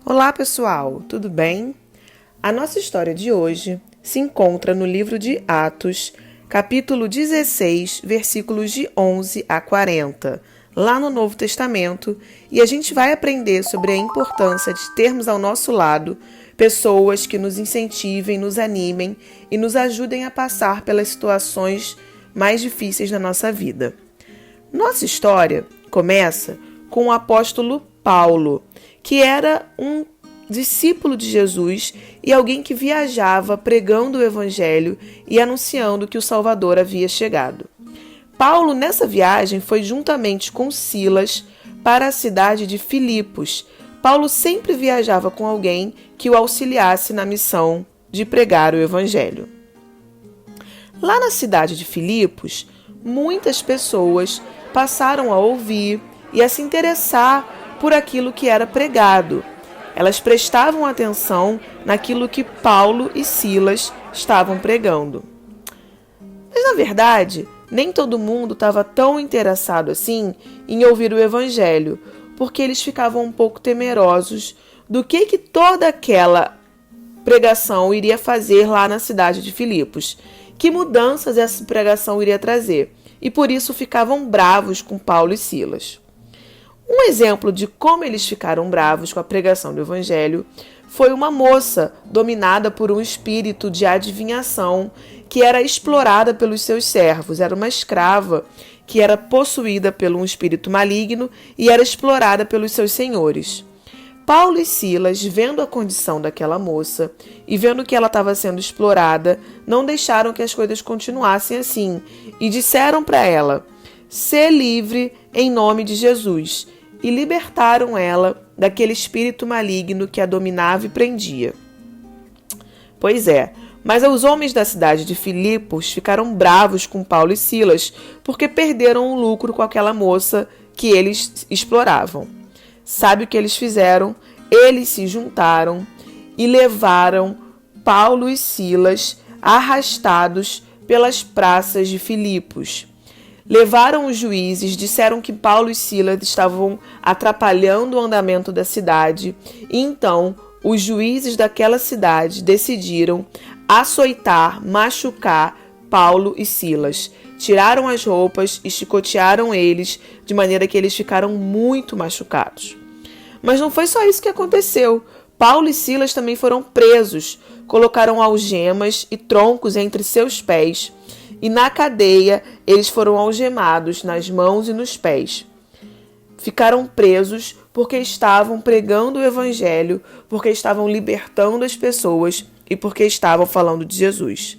Olá pessoal, tudo bem? A nossa história de hoje se encontra no livro de Atos, capítulo 16, versículos de 11 a 40, lá no Novo Testamento, e a gente vai aprender sobre a importância de termos ao nosso lado pessoas que nos incentivem, nos animem e nos ajudem a passar pelas situações mais difíceis na nossa vida. Nossa história começa com o apóstolo Paulo, que era um discípulo de Jesus e alguém que viajava pregando o evangelho e anunciando que o Salvador havia chegado. Paulo, nessa viagem, foi juntamente com Silas para a cidade de Filipos. Paulo sempre viajava com alguém que o auxiliasse na missão de pregar o evangelho. Lá na cidade de Filipos, muitas pessoas passaram a ouvir e a se interessar por aquilo que era pregado. Elas prestavam atenção naquilo que Paulo e Silas estavam pregando. Mas, na verdade, nem todo mundo estava tão interessado assim em ouvir o evangelho, porque eles ficavam um pouco temerosos do que toda aquela pregação iria fazer lá na cidade de Filipos, que mudanças essa pregação iria trazer, e por isso ficavam bravos com Paulo e Silas. Um exemplo de como eles ficaram bravos com a pregação do evangelho foi uma moça dominada por um espírito de adivinhação que era explorada pelos seus servos. Era uma escrava que era possuída por um espírito maligno e era explorada pelos seus senhores. Paulo e Silas, vendo a condição daquela moça e vendo que ela estava sendo explorada, não deixaram que as coisas continuassem assim e disseram para ela: "Sê livre em nome de Jesus", e libertaram ela daquele espírito maligno que a dominava e prendia. Pois é, mas os homens da cidade de Filipos ficaram bravos com Paulo e Silas porque perderam o lucro com aquela moça que eles exploravam. Sabe o que eles fizeram? Eles se juntaram e levaram Paulo e Silas arrastados pelas praças de Filipos. Levaram os juízes, disseram que Paulo e Silas estavam atrapalhando o andamento da cidade, e então os juízes daquela cidade decidiram açoitar, machucar Paulo e Silas. Tiraram as roupas e chicotearam eles, de maneira que eles ficaram muito machucados. Mas não foi só isso que aconteceu. Paulo e Silas também foram presos, colocaram algemas e troncos entre seus pés, e na cadeia eles foram algemados nas mãos e nos pés. Ficaram presos porque estavam pregando o evangelho, porque estavam libertando as pessoas e porque estavam falando de Jesus.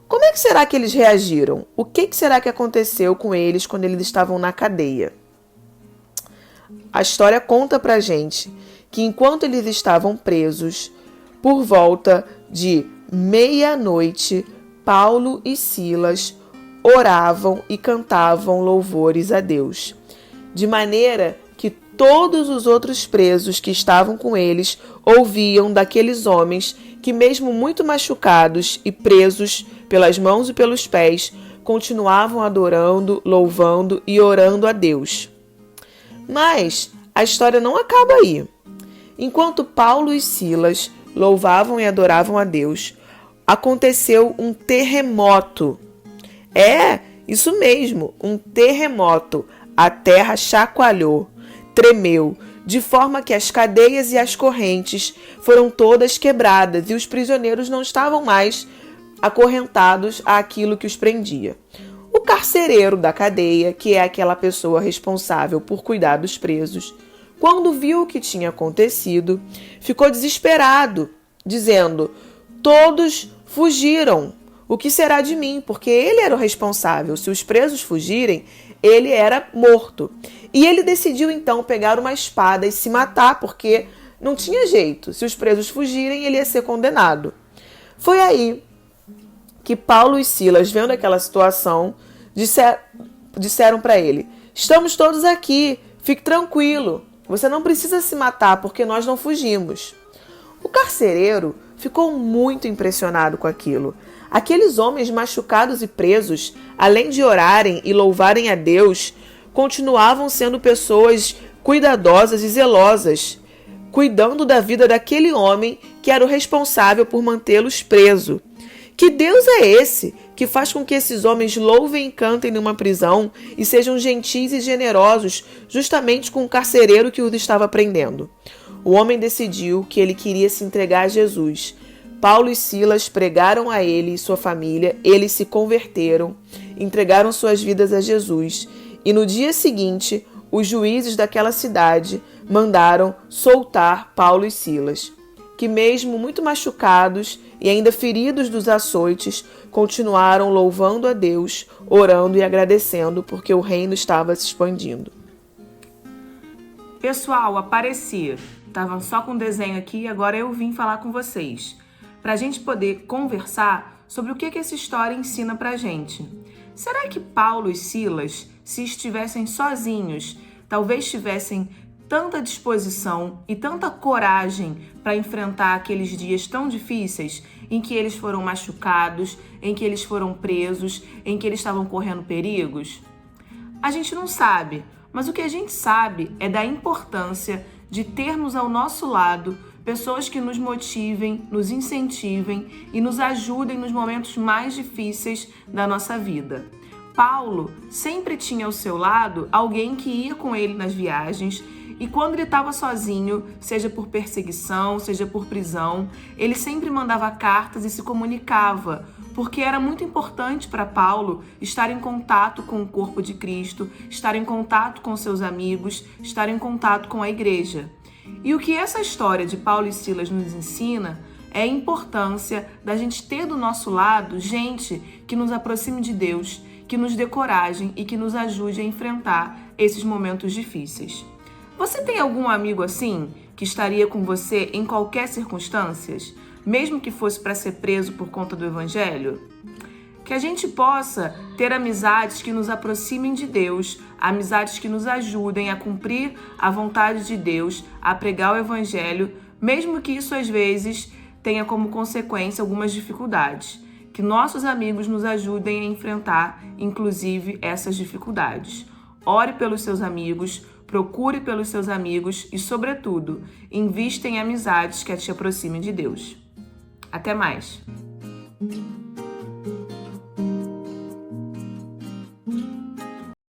Como é que será que eles reagiram? O que será que aconteceu com eles quando eles estavam na cadeia? A história conta pra gente que enquanto eles estavam presos, por volta de meia-noite, Paulo e Silas oravam e cantavam louvores a Deus, de maneira que todos os outros presos que estavam com eles ouviam daqueles homens que, mesmo muito machucados e presos pelas mãos e pelos pés, continuavam adorando, louvando e orando a Deus. Mas a história não acaba aí. Enquanto Paulo e Silas louvavam e adoravam a Deus, aconteceu um terremoto. Isso mesmo, um terremoto. A terra chacoalhou, tremeu, de forma que as cadeias e as correntes foram todas quebradas e os prisioneiros não estavam mais acorrentados àquilo que os prendia. O carcereiro da cadeia, que é aquela pessoa responsável por cuidar dos presos, quando viu o que tinha acontecido, ficou desesperado, dizendo: "Todos fugiram. O que será de mim?" Porque ele era o responsável. Se os presos fugirem, ele era morto. E ele decidiu então pegar uma espada e se matar, porque não tinha jeito. Se os presos fugirem, ele ia ser condenado. Foi aí que Paulo e Silas, vendo aquela situação, disseram para ele: "Estamos todos aqui, fique tranquilo. Você não precisa se matar, porque nós não fugimos." O carcereiro ficou muito impressionado com aquilo. Aqueles homens machucados e presos, além de orarem e louvarem a Deus, continuavam sendo pessoas cuidadosas e zelosas. cuidando da vida daquele homem que era o responsável por mantê-los preso. Que Deus é esse que faz com que esses homens louvem e cantem numa prisão e sejam gentis e generosos justamente com o carcereiro que os estava prendendo? O homem decidiu que ele queria se entregar a Jesus. Paulo e Silas pregaram a ele e sua família, eles se converteram, entregaram suas vidas a Jesus e no dia seguinte, os juízes daquela cidade mandaram soltar Paulo e Silas, que mesmo muito machucados e ainda feridos dos açoites, continuaram louvando a Deus, orando e agradecendo porque o reino estava se expandindo. Pessoal, apareci. Estavam só com desenho aqui e agora eu vim falar com vocês, para a gente poder conversar sobre o que essa história ensina para a gente. Será que Paulo e Silas, se estivessem sozinhos, talvez tivessem tanta disposição e tanta coragem para enfrentar aqueles dias tão difíceis em que eles foram machucados, em que eles foram presos, em que eles estavam correndo perigos? A gente não sabe, mas o que a gente sabe é da importância de termos ao nosso lado pessoas que nos motivem, nos incentivem e nos ajudem nos momentos mais difíceis da nossa vida. Paulo sempre tinha ao seu lado alguém que ia com ele nas viagens e quando ele estava sozinho, seja por perseguição, seja por prisão, ele sempre mandava cartas e se comunicava, porque era muito importante para Paulo estar em contato com o corpo de Cristo, estar em contato com seus amigos, estar em contato com a igreja. E o que essa história de Paulo e Silas nos ensina é a importância da gente ter do nosso lado gente que nos aproxime de Deus, que nos dê coragem e que nos ajude a enfrentar esses momentos difíceis. Você tem algum amigo assim, que estaria com você em qualquer circunstância, mesmo que fosse para ser preso por conta do Evangelho? Que a gente possa ter amizades que nos aproximem de Deus, amizades que nos ajudem a cumprir a vontade de Deus, a pregar o Evangelho, mesmo que isso às vezes tenha como consequência algumas dificuldades. Que nossos amigos nos ajudem a enfrentar, inclusive, essas dificuldades. Ore pelos seus amigos, procure pelos seus amigos e, sobretudo, invista em amizades que te aproximem de Deus. Até mais!